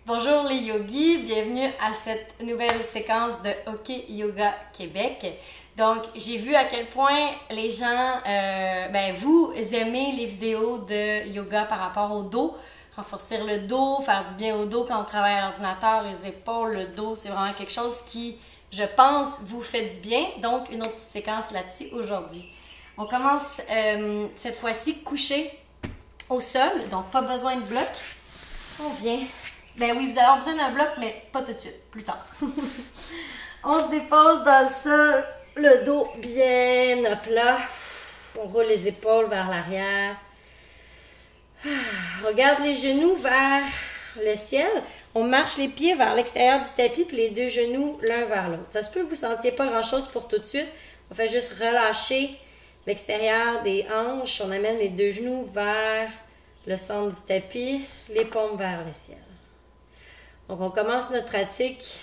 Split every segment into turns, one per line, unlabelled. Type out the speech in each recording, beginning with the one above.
Bonjour les yogis, bienvenue à cette nouvelle séquence de Hockey Yoga Québec. Donc, j'ai vu à quel point les gens, vous aimez les vidéos de yoga par rapport au dos. Renforcer le dos, faire du bien au dos quand on travaille à l'ordinateur, les épaules, le dos, c'est vraiment quelque chose qui, je pense, vous fait du bien. Donc, une autre petite séquence là-dessus aujourd'hui. On commence cette fois-ci couché au sol, donc pas besoin de bloc. On vient. Ben oui, vous allez avoir besoin d'un bloc, mais pas tout de suite, plus tard. On se dépose dans le sol, le dos bien à plat. On roule les épaules vers l'arrière. Regarde les genoux vers le ciel. On marche les pieds vers l'extérieur du tapis, puis les deux genoux l'un vers l'autre. Ça se peut que vous ne sentiez pas grand-chose pour tout de suite. On fait juste relâcher l'extérieur des hanches. On amène les deux genoux vers le centre du tapis, les paumes vers le ciel. Donc, on commence notre pratique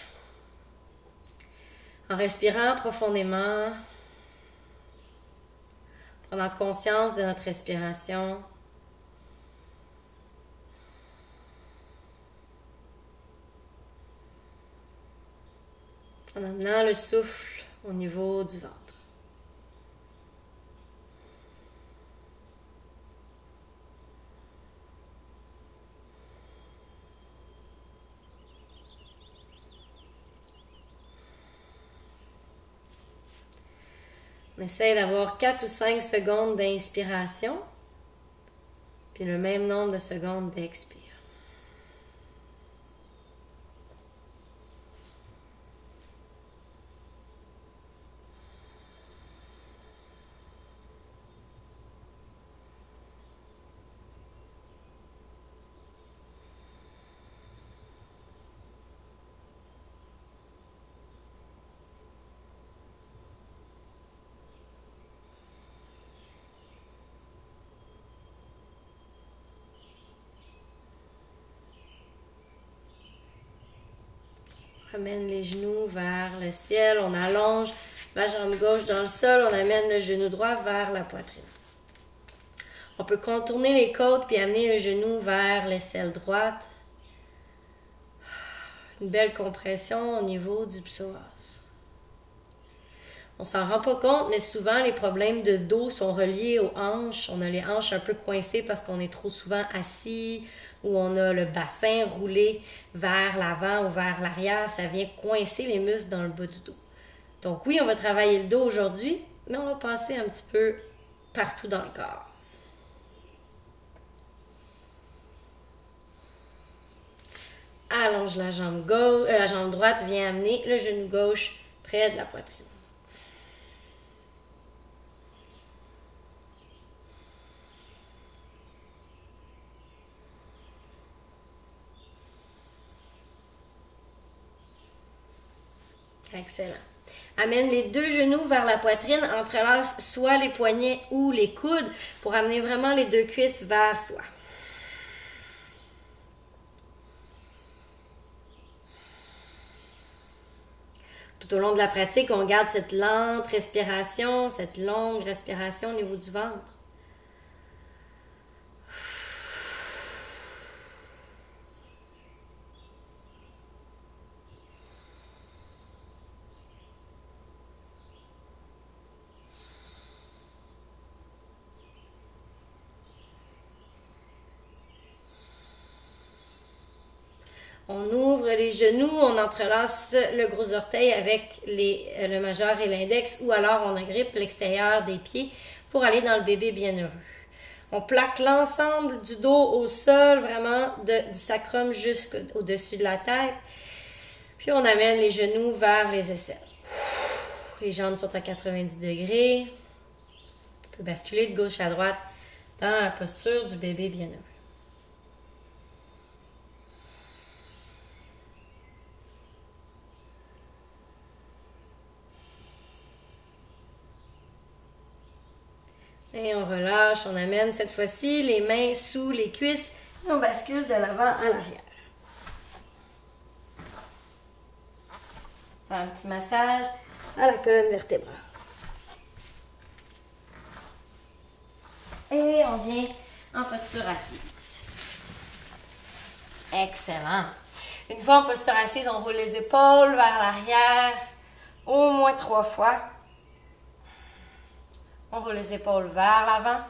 en respirant profondément, prenant conscience de notre respiration. En amenant le souffle au niveau du ventre. On essaie d'avoir 4 ou 5 secondes d'inspiration, puis le même nombre de secondes d'expire. Ramène les genoux vers le ciel, on allonge la jambe gauche dans le sol, on amène le genou droit vers la poitrine. On peut contourner les côtes puis amener le genou vers l'aisselle droite. Une belle compression au niveau du psoas. On s'en rend pas compte, mais souvent les problèmes de dos sont reliés aux hanches. On a les hanches un peu coincées parce qu'on est trop souvent assis ou on a le bassin roulé vers l'avant ou vers l'arrière. Ça vient coincer les muscles dans le bas du dos. Donc oui, on va travailler le dos aujourd'hui, mais on va passer un petit peu partout dans le corps. Allonge la jambe gauche, la jambe droite vient amener le genou gauche près de la poitrine. Excellent. Amène les deux genoux vers la poitrine, entrelace soit les poignets ou les coudes pour amener vraiment les deux cuisses vers soi. Tout au long de la pratique, on garde cette lente respiration, cette longue respiration au niveau du ventre. On ouvre les genoux, on entrelace le gros orteil avec le majeur et l'index ou alors on agrippe l'extérieur des pieds pour aller dans le bébé bienheureux. On plaque l'ensemble du dos au sol, vraiment du sacrum jusqu'au-dessus de la tête. Puis on amène les genoux vers les aisselles. Les jambes sont à 90 degrés. On peut basculer de gauche à droite dans la posture du bébé bienheureux. Et on relâche, on amène cette fois-ci les mains sous les cuisses et on bascule de l'avant à l'arrière. Faire un petit massage à la colonne vertébrale. Et on vient en posture assise. Excellent. Une fois en posture assise, on roule les épaules vers l'arrière, au moins 3 fois. On roule les épaules vers l'avant.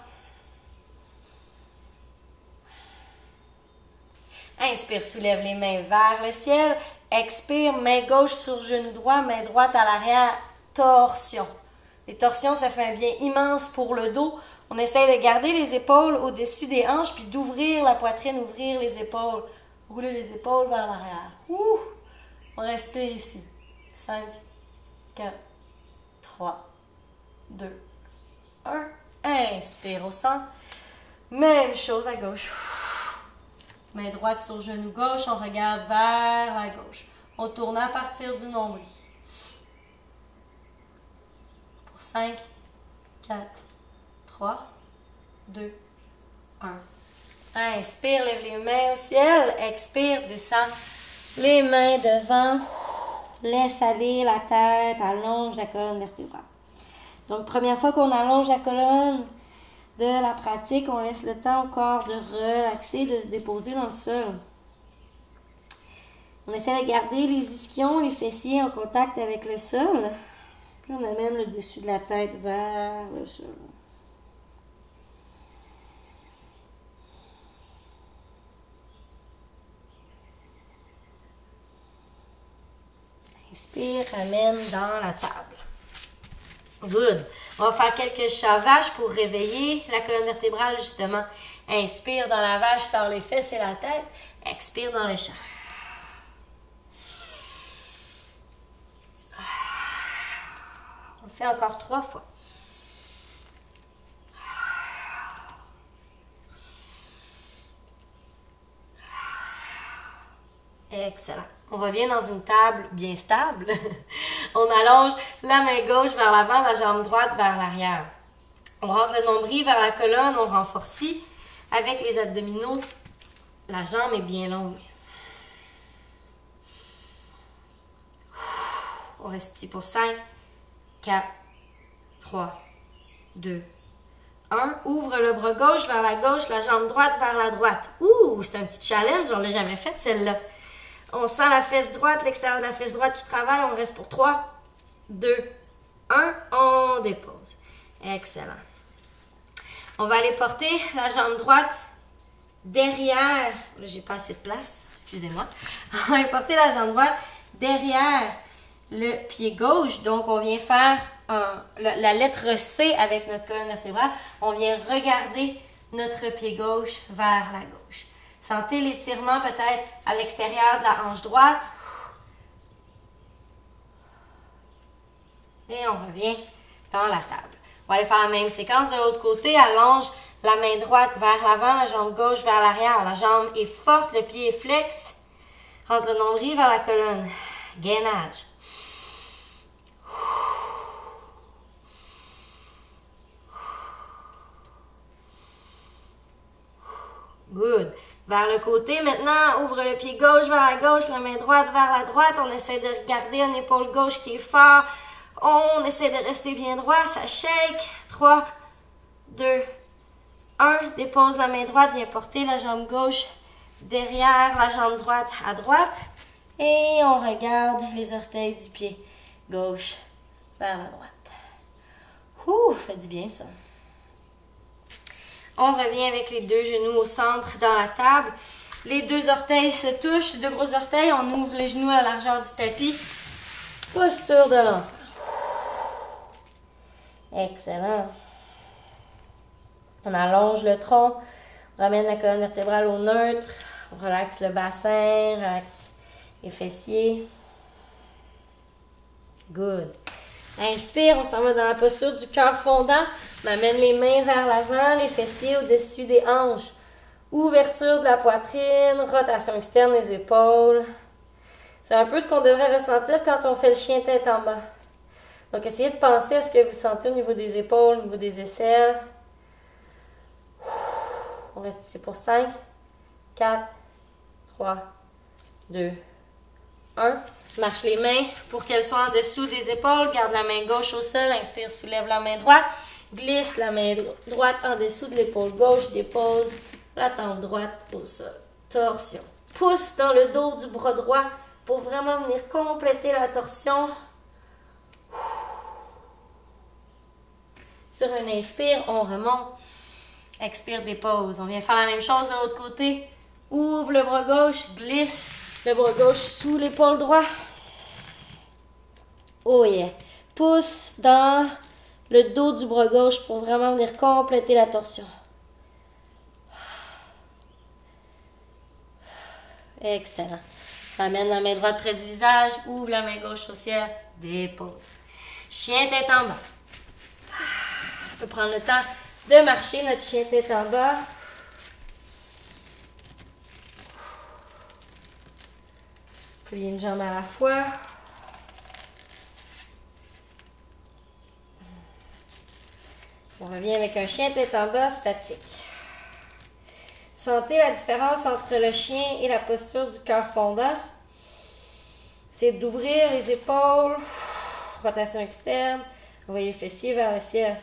Inspire, soulève les mains vers le ciel. Expire, main gauche sur genou droit, main droite à l'arrière, torsion. Les torsions, ça fait un bien immense pour le dos. On essaie de garder les épaules au-dessus des hanches, puis d'ouvrir la poitrine, ouvrir les épaules. Rouler les épaules vers l'arrière. Ouh! On respire ici. 5, 4, 3, 2, 1. Inspire au centre. Même chose à gauche. Main droite sur genou gauche, on regarde vers la gauche. On tourne à partir du nombril. Pour 5, 4, 3, 2, 1. Inspire, lève les mains au ciel. Expire, descend les mains devant. Laisse aller la tête, allonge la colonne vertébrale. Donc, première fois qu'on allonge la colonne de la pratique, on laisse le temps au corps de relaxer, de se déposer dans le sol. On essaie de garder les ischions, les fessiers en contact avec le sol. Puis on amène le dessus de la tête vers le sol. Inspire, ramène dans la table. Good. On va faire quelques chats vaches pour réveiller la colonne vertébrale, justement. Inspire dans la vache, sors les fesses et la tête. Expire dans le chat. On le fait encore 3 fois. Excellent. On revient dans une table bien stable. On allonge la main gauche vers l'avant, la jambe droite vers l'arrière. On rentre le nombril vers la colonne, on renforce ici. Avec les abdominaux, la jambe est bien longue. On reste ici pour 5, 4, 3, 2, 1. Ouvre le bras gauche vers la gauche, la jambe droite vers la droite. Ouh, c'est un petit challenge, on ne l'a jamais fait celle-là. On sent la fesse droite, l'extérieur de la fesse droite qui travaille. On reste pour 3, 2, 1. On dépose. Excellent. On va aller porter la jambe droite derrière. Là, j'ai pas assez de place. Excusez-moi. On va aller porter la jambe droite derrière le pied gauche. Donc, on vient faire la lettre C avec notre colonne vertébrale. On vient regarder notre pied gauche vers la gauche. Sentez l'étirement peut-être à l'extérieur de la hanche droite. Et on revient dans la table. On va aller faire la même séquence de l'autre côté. Allonge la main droite vers l'avant, la jambe gauche vers l'arrière. La jambe est forte, le pied est flex. Rentre le nombril vers la colonne. Gainage. Good. Vers le côté, maintenant, ouvre le pied gauche vers la gauche, la main droite vers la droite. On essaie de garder une épaule gauche qui est fort. On essaie de rester bien droit, ça shake. 3, 2, 1. Dépose la main droite, viens porter la jambe gauche derrière la jambe droite à droite. Et on regarde les orteils du pied gauche vers la droite. Ouh, fait du bien ça. On revient avec les 2 genoux au centre dans la table. Les 2 orteils se touchent, 2 gros orteils. On ouvre les genoux à la largeur du tapis. Posture de l'enfant. Excellent. On allonge le tronc. On ramène la colonne vertébrale au neutre. On relaxe le bassin, relaxe les fessiers. Good. Inspire, on s'en va dans la posture du cœur fondant. On amène les mains vers l'avant, les fessiers au-dessus des hanches. Ouverture de la poitrine, rotation externe des épaules. C'est un peu ce qu'on devrait ressentir quand on fait le chien tête en bas. Donc, essayez de penser à ce que vous sentez au niveau des épaules, au niveau des aisselles. On reste ici pour 5, 4, 3, 2, 1. Marche les mains pour qu'elles soient en dessous des épaules. Garde la main gauche au sol. Inspire, soulève la main droite. Glisse la main droite en dessous de l'épaule gauche. Dépose la tempe droite au sol. Torsion.
pouce dans le dos du bras droit pour vraiment venir compléter la torsion. Sur un inspire, on remonte. Expire, dépose. On vient faire la même chose de l'autre côté. Ouvre le bras gauche, glisse le bras gauche sous l'épaule droite. Oh yeah. Pouce dans le dos du bras gauche pour vraiment venir compléter la torsion. Excellent. Ramène la main droite près du visage, ouvre la main gauche au ciel, dépose. Chien tête en bas. On peut prendre le temps de marcher notre chien tête en bas. Plier une jambe à la fois. On revient avec un chien tête en bas statique. Sentez la différence entre le chien et la posture du cœur fondant. C'est d'ouvrir les épaules, rotation externe, envoyer les fessiers vers le ciel.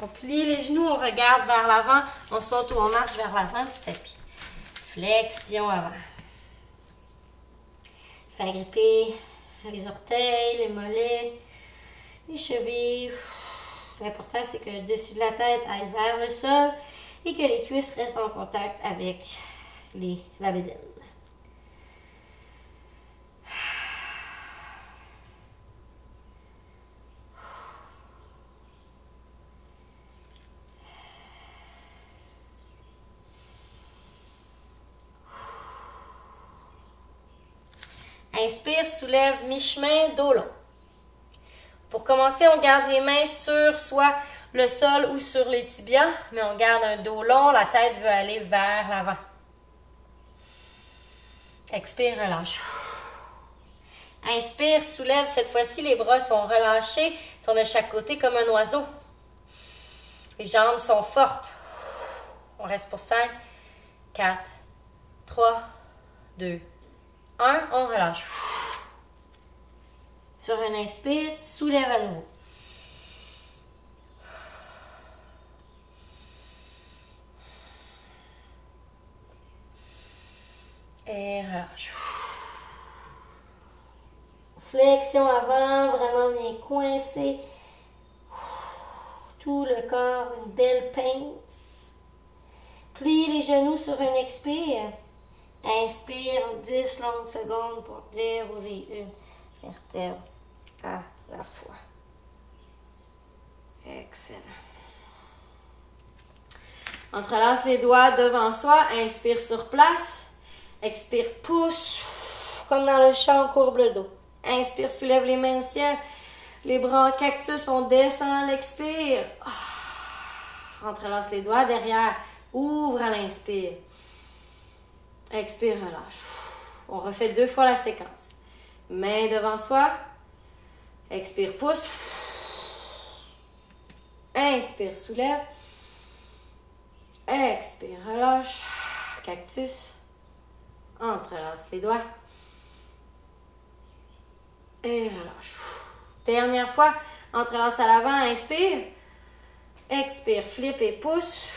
On plie les genoux, on regarde vers l'avant, on saute ou on marche vers l'avant du tapis. Flexion avant. Fait gripper les orteils, les mollets, les chevilles. L'important, c'est que le dessus de la tête aille vers le sol et que les cuisses restent en contact avec la bédaine. Inspire, soulève mi-chemin, dos long. Pour commencer, on garde les mains sur soit le sol ou sur les tibias, mais on garde un dos long, la tête veut aller vers l'avant. Expire, relâche. Inspire, soulève. Cette fois-ci, les bras sont relâchés, ils sont de chaque côté comme un oiseau. Les jambes sont fortes. On reste pour 5, 4, 3, 2, 1. On relâche. Sur un inspire, soulève à nouveau. Et relâche. Flexion avant, vraiment bien coincé. Tout le corps, une belle pince. Plie les genoux sur un expire. Inspire 10 longues secondes pour dérouler une vertèbre à la fois. Excellent. Entrelace les doigts devant soi. Inspire sur place. Expire, pousse. Comme dans le chant, courbe le dos. Inspire, soulève les mains au ciel. Les bras en cactus, on descend, l'expire. Entrelace les doigts derrière. Ouvre à l'inspire. Expire, relâche. On refait 2 fois la séquence. Main devant soi. Expire, pousse. Inspire, soulève. Expire, relâche. Cactus. Entrelace les doigts. Et relâche. Dernière fois. Entrelace à l'avant. Inspire. Expire, flip et pousse.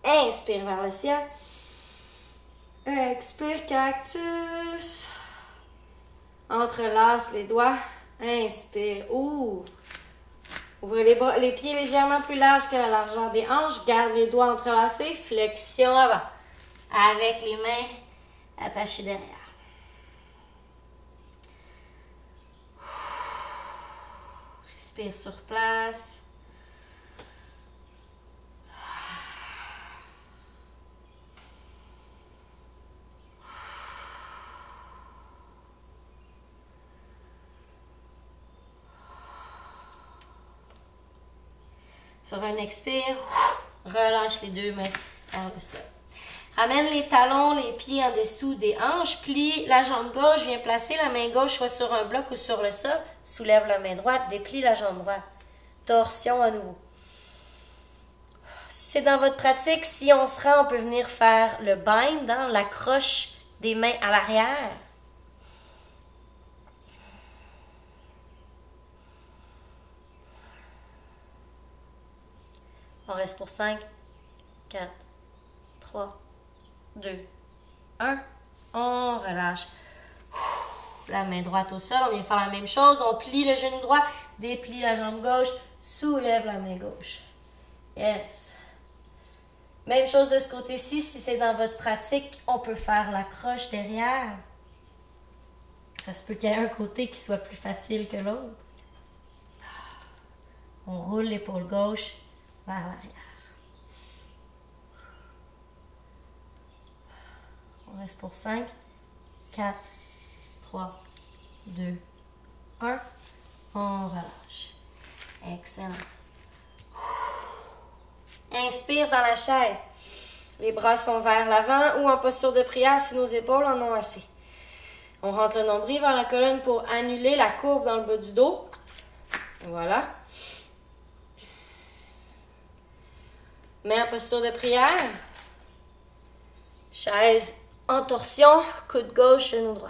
Inspire vers le ciel. Expire, cactus. Entrelace les doigts. Inspire, ouvre. Ouvrez les bras, les pieds légèrement plus larges que la largeur des hanches. Garde les doigts entrelacés. Flexion avant. Avec les mains attachées derrière. Respire sur place. Sur un expire, relâche les 2 mains vers le sol. Ramène les talons, les pieds en dessous des hanches. Plie la jambe gauche. Viens placer la main gauche soit sur un bloc ou sur le sol. Soulève la main droite. Déplie la jambe droite. Torsion à nouveau. Si c'est dans votre pratique, si on se rend, on peut venir faire le bind, hein, l'accroche des mains à l'arrière. On reste pour 5, 4, 3, 2, 1. On relâche. La main droite au sol. On vient faire la même chose. On plie le genou droit, déplie la jambe gauche, soulève la main gauche. Yes. Même chose de ce côté-ci. Si c'est dans votre pratique, on peut faire la croche derrière. Ça se peut qu'il y ait un côté qui soit plus facile que l'autre. On roule l'épaule gauche vers l'arrière. On reste pour 5, 4, 3, 2, 1. On relâche. Excellent. Inspire dans la chaise. Les bras sont vers l'avant ou en posture de prière si nos épaules en ont assez. On rentre le nombril vers la colonne pour annuler la courbe dans le bas du dos. Voilà. Main en posture de prière. Chaise en torsion, coude gauche, genou droit.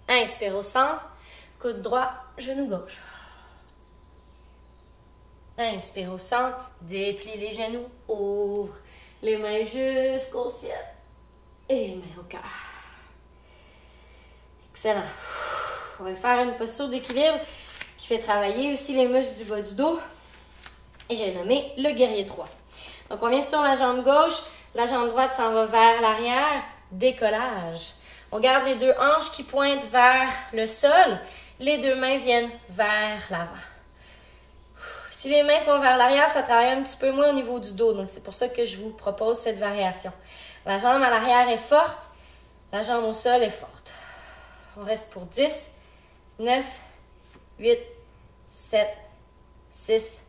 Inspire au centre, coude droit, genou gauche. Inspire au centre, déplie les genoux, ouvre les mains jusqu'au ciel et les mains au cœur. Excellent. On va faire une posture d'équilibre qui fait travailler aussi les muscles du bas du dos. Et j'ai nommé le guerrier 3. Donc on vient sur la jambe gauche, la jambe droite s'en va vers l'arrière, décollage. On garde les deux hanches qui pointent vers le sol, les deux mains viennent vers l'avant. Si les mains sont vers l'arrière, ça travaille un petit peu moins au niveau du dos, donc c'est pour ça que je vous propose cette variation. La jambe à l'arrière est forte, la jambe au sol est forte. On reste pour 10, 9, 8, 7, 6,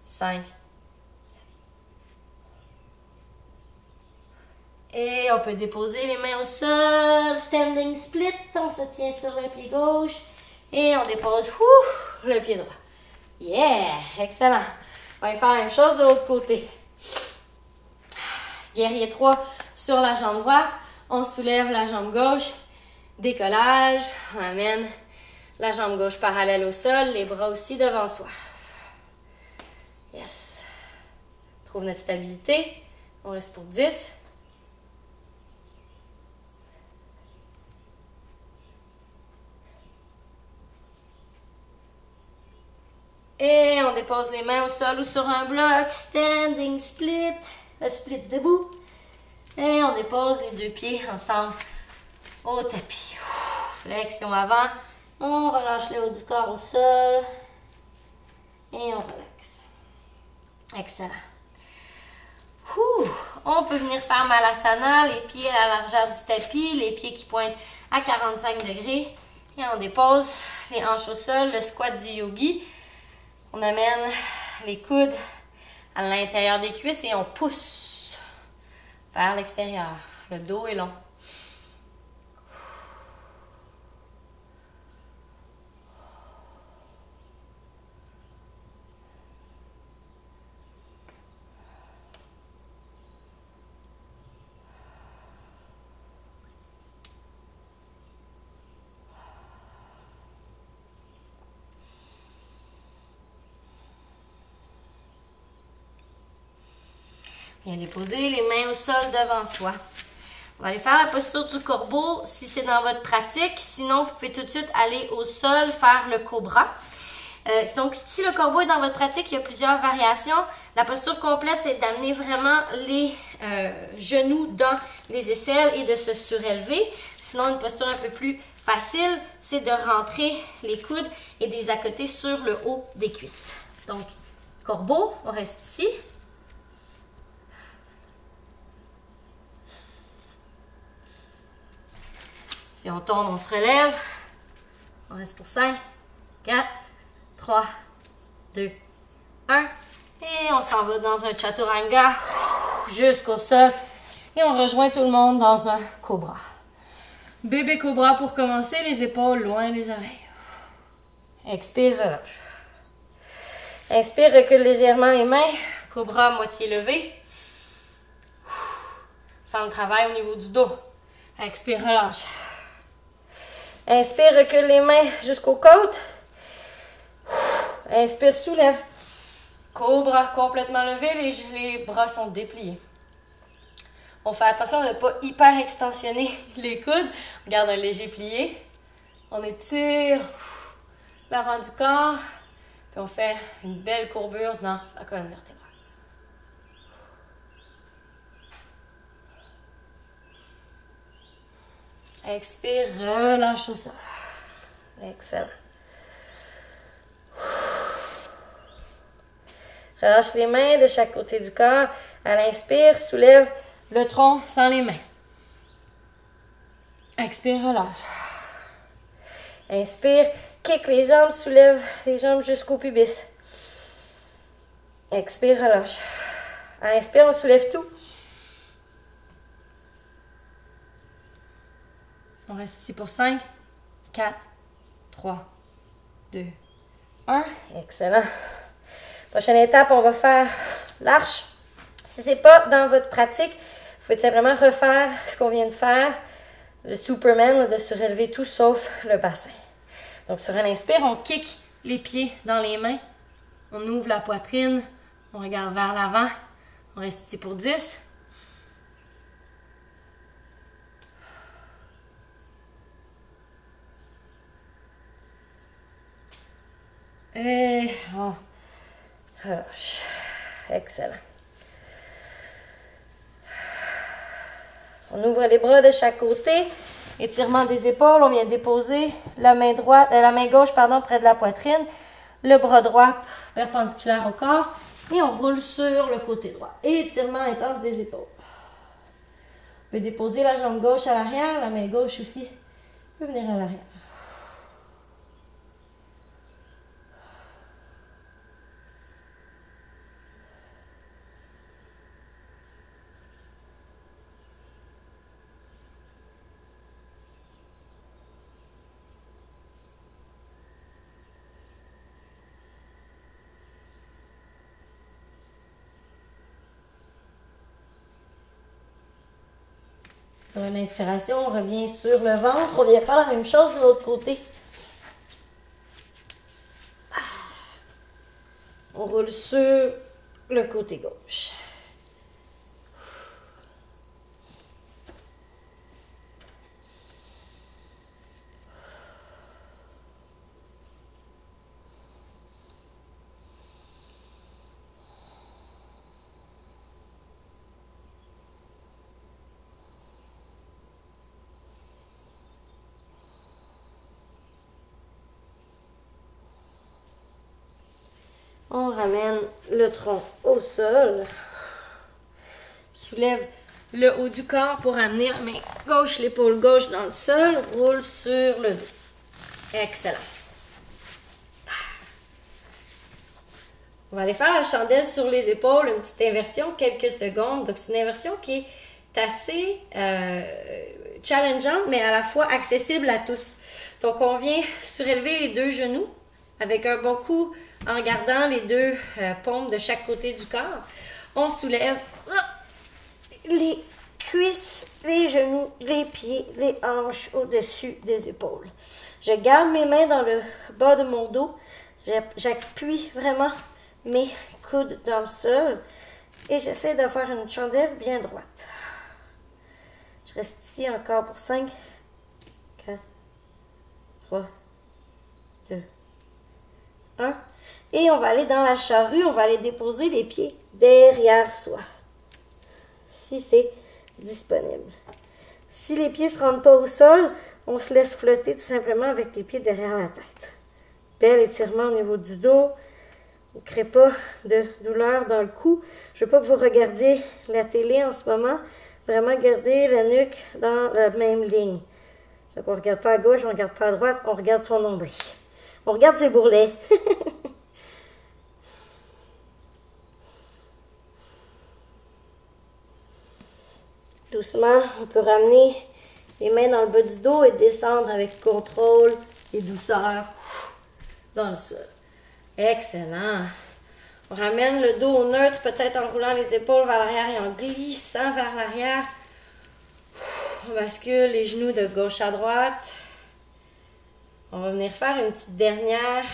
5. Et on peut déposer les mains au sol, standing split, on se tient sur le pied gauche et on dépose le pied droit. Yeah, excellent. On va faire la même chose de l'autre côté. Guerrier 3 sur la jambe droite, on soulève la jambe gauche, décollage, on amène la jambe gauche parallèle au sol, les bras aussi devant soi. Yes. Trouve notre stabilité. On reste pour 10. Et on dépose les mains au sol ou sur un bloc. Standing split. Le split debout. Et on dépose les deux pieds ensemble au tapis. Flexion avant. On relâche le haut du corps au sol. Et on relaxe. Excellent. On peut venir faire Malasana, les pieds à la largeur du tapis, les pieds qui pointent à 45 degrés. Et on dépose les hanches au sol, le squat du yogi. On amène les coudes à l'intérieur des cuisses et on pousse vers l'extérieur. Le dos est long. Bien déposer les mains au sol devant soi. On va aller faire la posture du corbeau si c'est dans votre pratique. Sinon, vous pouvez tout de suite aller au sol, faire le cobra. Donc, si le corbeau est dans votre pratique, il y a plusieurs variations. La posture complète, c'est d'amener vraiment les genoux dans les aisselles et de se surélever. Sinon, une posture un peu plus facile, c'est de rentrer les coudes et de les accoter sur le haut des cuisses. Donc, corbeau, on reste ici. Si on tourne, on se relève. On reste pour 5, 4, 3, 2, 1. Et on s'en va dans un chaturanga jusqu'au sol. Et on rejoint tout le monde dans un cobra. Bébé cobra pour commencer, les épaules loin des oreilles. Expire, relâche. Inspire, recule légèrement les mains. Cobra moitié levé. Sans le travail au niveau du dos. Expire, relâche. Inspire, recule les mains jusqu'aux côtes. Inspire, soulève. Cobra complètement levé, les bras sont dépliés.
On fait attention de ne pas hyper extensionner les coudes. On garde un léger plié. On étire l'avant du corps. Puis on fait une belle courbure dans la colonne vertébrale. Expire, relâche au sol. Excellent. Relâche les mains de chaque côté du corps. À l'inspire, soulève le tronc sans les mains. Expire, relâche. Inspire, kick les jambes, soulève les jambes jusqu'au pubis. Expire, relâche. À l'inspire, on soulève tout. On reste ici pour 5, 4, 3, 2, 1. Excellent. Prochaine étape, on va faire l'arche. Si ce n'est pas dans votre pratique, vous pouvez simplement refaire ce qu'on vient de faire, le Superman, de surélever tout sauf le bassin. Donc sur un inspire, on kick les pieds dans les mains, on ouvre la poitrine, on regarde vers l'avant, on reste ici pour 10. Et on relâche. Excellent. On ouvre les bras de chaque côté. Étirement des épaules. On vient déposer la main gauche près de la poitrine. Le bras droit perpendiculaire au corps. Et on roule sur le côté droit. Étirement intense des épaules. On peut déposer la jambe gauche à l'arrière. La main gauche aussi peut venir à l'arrière. Sur une inspiration, on revient sur le ventre. On vient faire la même chose de l'autre côté. On roule sur le côté gauche. On ramène le tronc au sol. Soulève le haut du corps pour amener la main gauche, l'épaule gauche dans le sol. Roule sur le dos. Excellent. On va aller faire la chandelle sur les épaules, une petite inversion, quelques secondes. Donc, c'est une inversion qui est assez challengeante, mais à la fois accessible à tous. Donc, on vient surélever les deux genoux avec un bon coup en gardant les deux paumes de chaque côté du corps. On soulève les cuisses, les genoux, les pieds, les hanches au-dessus des épaules. Je garde mes mains dans le bas de mon dos. J'appuie vraiment mes coudes dans le sol et j'essaie de faire une chandelle bien droite. Je reste ici encore pour 5, 4, 3, 2, 1. Et on va aller dans la charrue, on va aller déposer les pieds derrière soi. Si c'est disponible. Si les pieds ne se rendent pas au sol, on se laisse flotter tout simplement avec les pieds derrière la tête. Bel étirement au niveau du dos. Ne crée pas de douleur dans le cou. Je ne veux pas que vous regardiez la télé en ce moment. Vraiment garder la nuque dans la même ligne. Donc on ne regarde pas à gauche, on ne regarde pas à droite, on regarde son nombril. On regarde ses bourrelets. Doucement, on peut ramener les mains dans le bas du dos et descendre avec contrôle et douceur dans le sol. Excellent. On ramène le dos au neutre, peut-être en roulant les épaules vers l'arrière et en glissant vers l'arrière. On bascule les genoux de gauche à droite. On va venir faire une petite dernière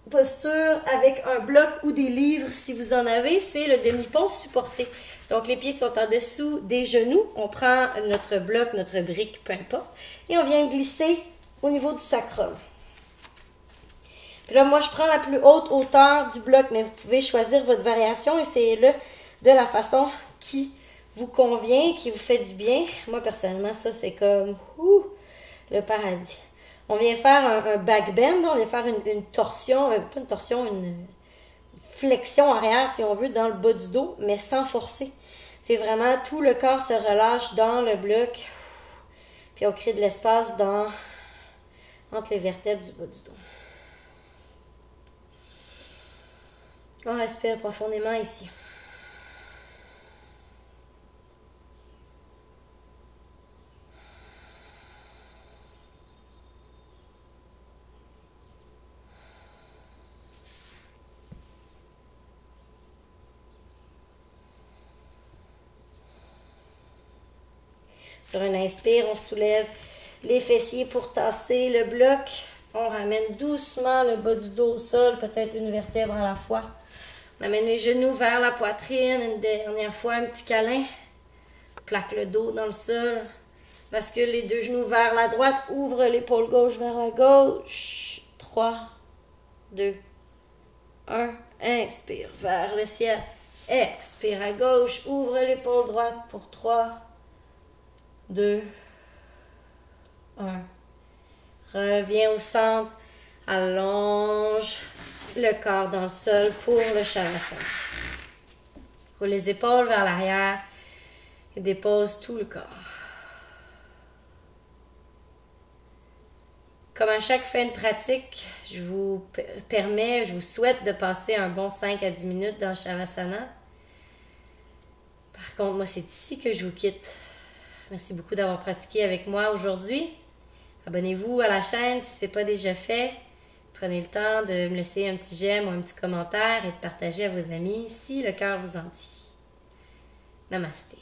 posture avec un bloc ou des livres si vous en avez, c'est le demi-pont supporté. Donc les pieds sont en dessous des genoux. On prend notre bloc, notre brique, peu importe, et on vient glisser au niveau du sacrum. Puis là, moi, je prends la plus haute hauteur du bloc, mais vous pouvez choisir votre variation, essayez-le de la façon qui vous convient, qui vous fait du bien. Moi, personnellement, ça, c'est comme le paradis. On vient faire un back bend, on vient faire une torsion, pas une torsion, une flexion arrière, si on veut, dans le bas du dos, mais sans forcer. C'est vraiment tout le corps se relâche dans le bloc, puis on crée de l'espace entre les vertèbres du bas du dos. On respire profondément ici. Sur un inspire, on soulève les fessiers pour tasser le bloc. On ramène doucement le bas du dos au sol, peut-être une vertèbre à la fois. On amène les genoux vers la poitrine, une dernière fois, un petit câlin. Plaque le dos dans le sol. Bascule les deux genoux vers la droite, ouvre l'épaule gauche vers la gauche. 3, 2, 1. Inspire vers le ciel. Expire à gauche, ouvre l'épaule droite pour 3, 2, 1. Reviens au centre, allonge le corps dans le sol pour le Shavasana. Roule les épaules vers l'arrière et dépose tout le corps. Comme à chaque fin de pratique, je vous souhaite de passer un bon 5 à 10 minutes dans le Shavasana. Par contre, moi, c'est ici que je vous quitte. Merci beaucoup d'avoir pratiqué avec moi aujourd'hui. Abonnez-vous à la chaîne si ce n'est pas déjà fait. Prenez le temps de me laisser un petit j'aime ou un petit commentaire et de partager à vos amis si le cœur vous en dit. Namasté.